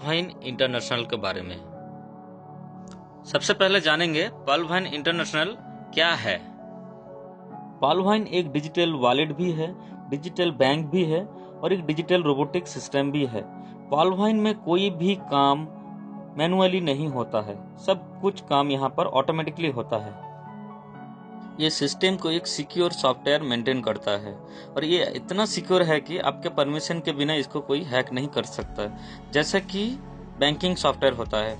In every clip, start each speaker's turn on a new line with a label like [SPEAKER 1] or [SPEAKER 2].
[SPEAKER 1] Wine international के बारे में। सबसे पहले जानेंगे वाइन इंटरनेशनल क्या है। वाइन एक डिजिटल वॉलेट भी है, डिजिटल बैंक भी है और एक डिजिटल रोबोटिक सिस्टम भी है। वाइन में कोई भी काम मैनुअली नहीं होता है, सब कुछ काम यहाँ पर ऑटोमेटिकली होता है। ये सिस्टम को एक सिक्योर सॉफ्टवेयर मेंटेन करता है और ये इतना सिक्योर है कि आपके परमिशन के बिना इसको कोई हैक नहीं कर सकता, जैसा कि बैंकिंग सॉफ्टवेयर होता है।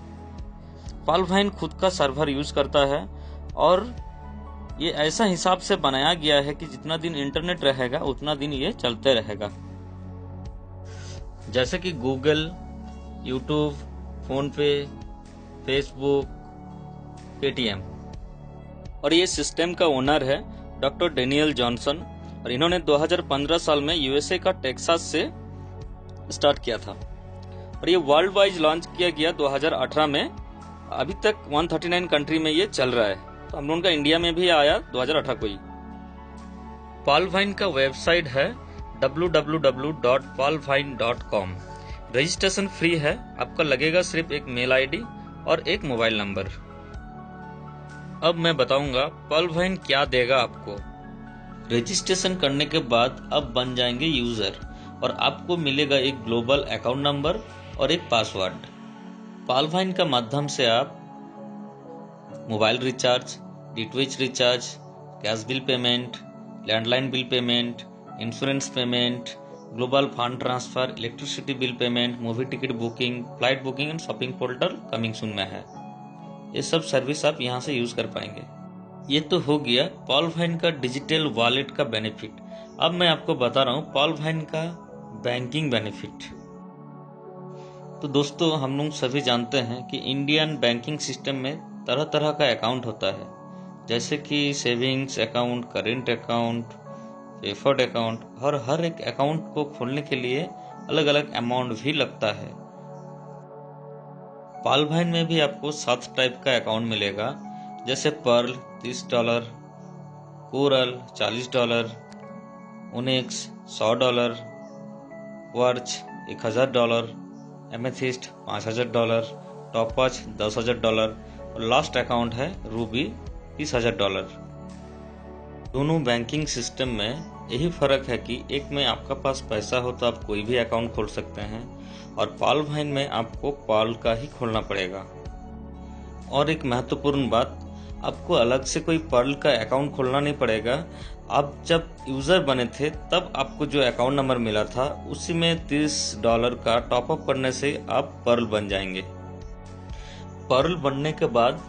[SPEAKER 1] वाइन खुद का सर्वर यूज करता है और ये ऐसा हिसाब से बनाया गया है कि जितना दिन इंटरनेट रहेगा उतना दिन ये चलते रहेगा। जैसे कि गूगल, यूट्यूब, फोन पे, फेसबुक, पेटीएम। और ये सिस्टम का ओनर है डॉक्टर डेनियल जॉनसन और इन्होंने 2015 साल में यूएसए का टेक्सास से स्टार्ट किया था और ये वर्ल्ड वाइड लॉन्च किया गया 2018 में। अभी तक 139 कंट्री में ये चल रहा है, तो हम लोगों का इंडिया में भी आया 2018 को ही। वाइन का वेबसाइट है www.valvine.com। रजिस्ट्रेशन फ्री है, आपका लगेगा सिर्फ एक मेल आईडी और एक मोबाइल नंबर। अब मैं बताऊंगा वाइन क्या देगा आपको। रजिस्ट्रेशन करने के बाद आप बन जाएंगे यूजर और आपको मिलेगा एक ग्लोबल अकाउंट नंबर और एक पासवर्ड। वाइन का माध्यम से आप mobile recharge, DTH recharge, gas bill payment, landline bill payment, insurance payment, global fund transfer, electricity bill payment, movie ticket booking, flight booking and shopping portal coming soon में है। ये सब सर्विस आप यहाँ से यूज कर पाएंगे। ये तो हो गया वाइन का डिजिटल वॉलेट का बेनिफिट। अब मैं आपको बता रहा हूँ वाइन का बैंकिंग बेनिफिट। तो दोस्तों, हम लोग सभी जानते हैं कि इंडियन बैंकिंग सिस्टम में तरह तरह का अकाउंट होता है, जैसे कि savings account, current account, preferred account. और हर एक अकाउंट को खोलने के लिए अलग अलग अमाउंट भी लगता है। वाइन में भी आपको 7 टाइप का अकाउंट मिलेगा, जैसे pearl $30, coral $40, onyx $100, quartz $1000, amethyst $5000, topaz $10,000 और लास्ट अकाउंट है रूबी $30,000। दोनों बैंकिंग सिस्टम में यही फर्क है कि एक में आपका पास पैसा हो तो आप कोई भी अकाउंट खोल सकते हैं और वाइन में आपको पाल का ही खोलना पड़ेगा। और एक महत्वपूर्ण बात, आपको अलग से कोई पर्ल का अकाउंट खोलना नहीं पड़ेगा। आप जब यूजर बने थे तब आपको जो अकाउंट नंबर मिला था उसी में $30 का टॉपअप करने से आप पर्ल बन जाएंगे। पर्ल बनने के बाद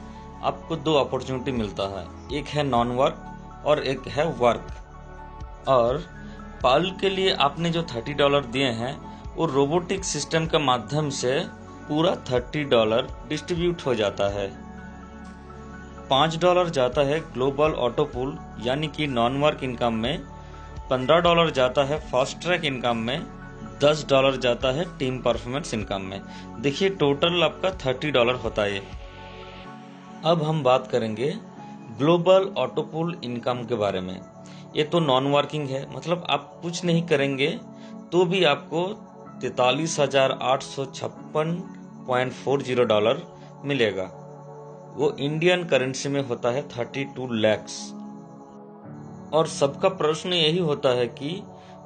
[SPEAKER 1] आपको 2 अपॉर्चुनिटी मिलता है, एक है नॉन वर्क और एक है वर्क। और पर्ल के लिए आपने जो $30 दिए हैं वो रोबोटिक सिस्टम के माध्यम से पूरा $30 डिस्ट्रीब्यूट हो जाता है। $5 जाता है ग्लोबल ऑटो पूल यानी कि नॉन वर्क इनकम में, $15 जाता है फास्ट ट्रैक इनकम में, $10 जाता है टीम परफॉर्मेंस इनकम में। देखिए टोटल आपका $30 होता है। अब हम बात करेंगे ग्लोबल ऑटो पूल इनकम के बारे में। ये तो नॉन वर्किंग है, मतलब आप कुछ नहीं करेंगे तो भी आपको $43,856.40 मिलेगा। वो इंडियन करेंसी में होता है 32 लाख। और सबका प्रश्न यही होता है कि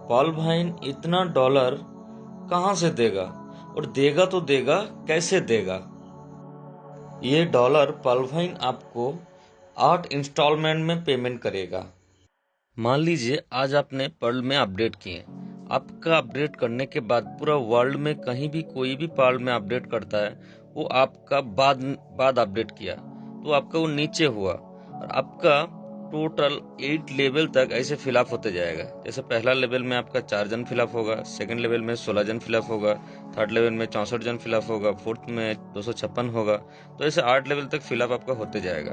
[SPEAKER 1] वाइन इतना डॉलर कहां से देगा, और देगा तो देगा कैसे देगा। ये डॉलर वाइन आपको 8 इंस्टॉलमेंट में पेमेंट करेगा। मान लीजिए आज आपने पर्ल में अपडेट किए, आपका अपडेट करने के बाद पूरा वर्ल्ड में कहीं भी कोई भी पर्ल में अपडेट करता है, वो आपका बाद अपडेट किया तो आपका वो नीचे हुआ और आपका टोटल 8 लेवल तक ऐसे फिलअप होते जाएगा। जैसे पहला लेवल में आपका 4 जन फिलअप होगा, सेकंड लेवल में 16 जन फिलअप होगा, थर्ड लेवल में 64 जन फिलअप होगा, फोर्थ में 256 होगा। तो ऐसे 8 लेवल तक फिलअप आपका होते जाएगा।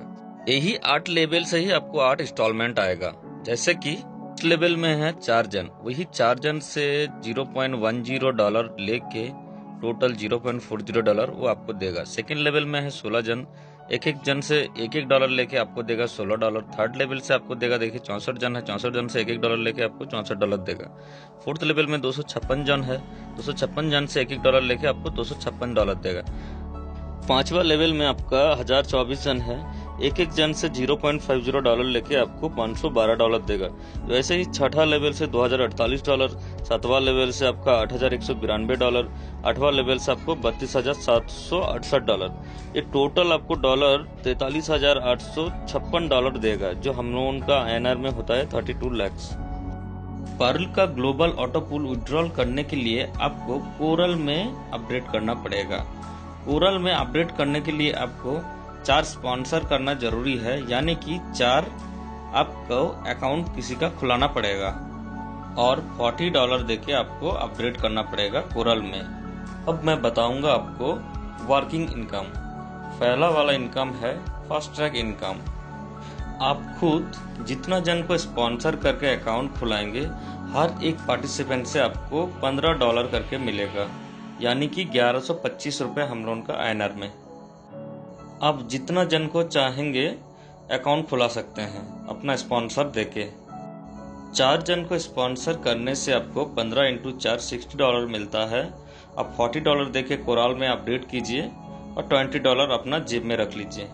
[SPEAKER 1] यही 8 लेवल से ही आपको 8 इंस्टॉलमेंट आएगा। जैसे कि लेवल में है 4 जन, वही 4 जन से $0.10 लेके टोटल $0.40 वो आपको देगा। सेकेंड लेवल में है 16 जन, एक एक जन से $1 लेके आपको देगा $16। थर्ड लेवल से आपको देगा, देखिए 64 जन है, 64 जन से $1 लेके आपको $64 देगा। फोर्थ लेवल में 256 जन है, 256 जन से $1 लेके आपको $256 देगा। पांचवा लेवल में आपका 1024 जन है, एक एक जन से $0.50 लेके आपको $512 देगा। वैसे ही छठा लेवल से $2048, सातवां लेवल से आपका $8192, आठवां लेवल से आपको $32,768। ये टोटल आपको डॉलर $43,856 देगा, जो हम लोगों का INR में होता है 32 लाख। पर्ल का ग्लोबल ऑटो पूल विड्रॉल करने के लिए आपको कोरल में अपडेट करना पड़ेगा। कोरल में अपडेट करने के लिए आपको 4 स्पॉन्सर करना जरूरी है, यानी कि 4 आपको अकाउंट किसी का खुलाना पड़ेगा और $40 देके आपको अपडेट करना पड़ेगा कोरल में। अब मैं बताऊंगा आपको वर्किंग इनकम। पहला वाला इनकम है फास्ट ट्रैक इनकम। आप खुद जितना जन को स्पॉन्सर करके अकाउंट खुलाएंगे, हर एक पार्टिसिपेंट से आपको $15 करके मिलेगा, यानी कि 1125 रुपये हम लोगों का INR में। आप जितना जन को चाहेंगे अकाउंट खुला सकते हैं अपना स्पॉन्सर देके। 4 जन को स्पॉन्सर करने से आपको 15 × 4 $60 मिलता है। आप $40 देके कोरल में अपडेट कीजिए और $20 अपना जेब में रख लीजिए।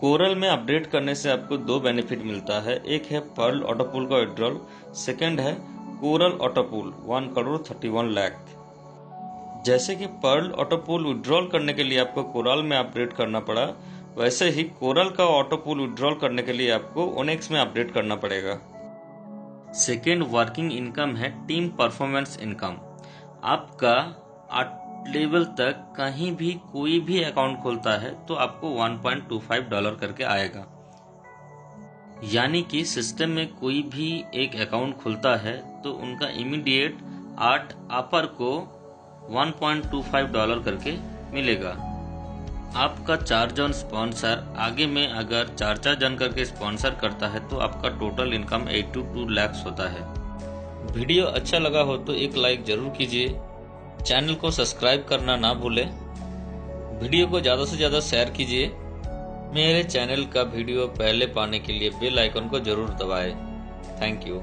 [SPEAKER 1] कोरल में अपडेट करने से आपको 2 बेनिफिट मिलता है, एक है पर्ल ऑटो पूल का विड्रॉल, सेकेंड है कोरल ऑटो पूल 1,31 लाख। जैसे कि पर्ल ऑटो पूल विड्रॉल करने के लिए आपको कोरल में अपडेट करना पड़ा, वैसे ही कोरल का ऑटो पूल विड्रॉल करने के लिए आपको ओनेक्स में अपडेट करना पड़ेगा। सेकेंड वर्किंग इनकम है टीम परफॉर्मेंस इनकम। आपका 8 लेवल तक कहीं भी कोई भी अकाउंट खोलता है तो आपको $1.25 करके आएगा, यानी कि सिस्टम में कोई भी एक अकाउंट खुलता है तो उनका इमीडिएट 8 अपर को $1.25 करके मिलेगा। आपका 4 जन स्पॉन्सर आगे में अगर 4 जन करके स्पॉन्सर करता है तो आपका टोटल इनकम 82 लाख होता है। वीडियो अच्छा लगा हो तो एक लाइक जरूर कीजिए, चैनल को सब्सक्राइब करना ना भूलें, वीडियो को ज़्यादा से ज़्यादा शेयर कीजिए। मेरे चैनल का वीडियो पहले पाने के लिए बेल आइकन को जरूर दबाएं। Thank you.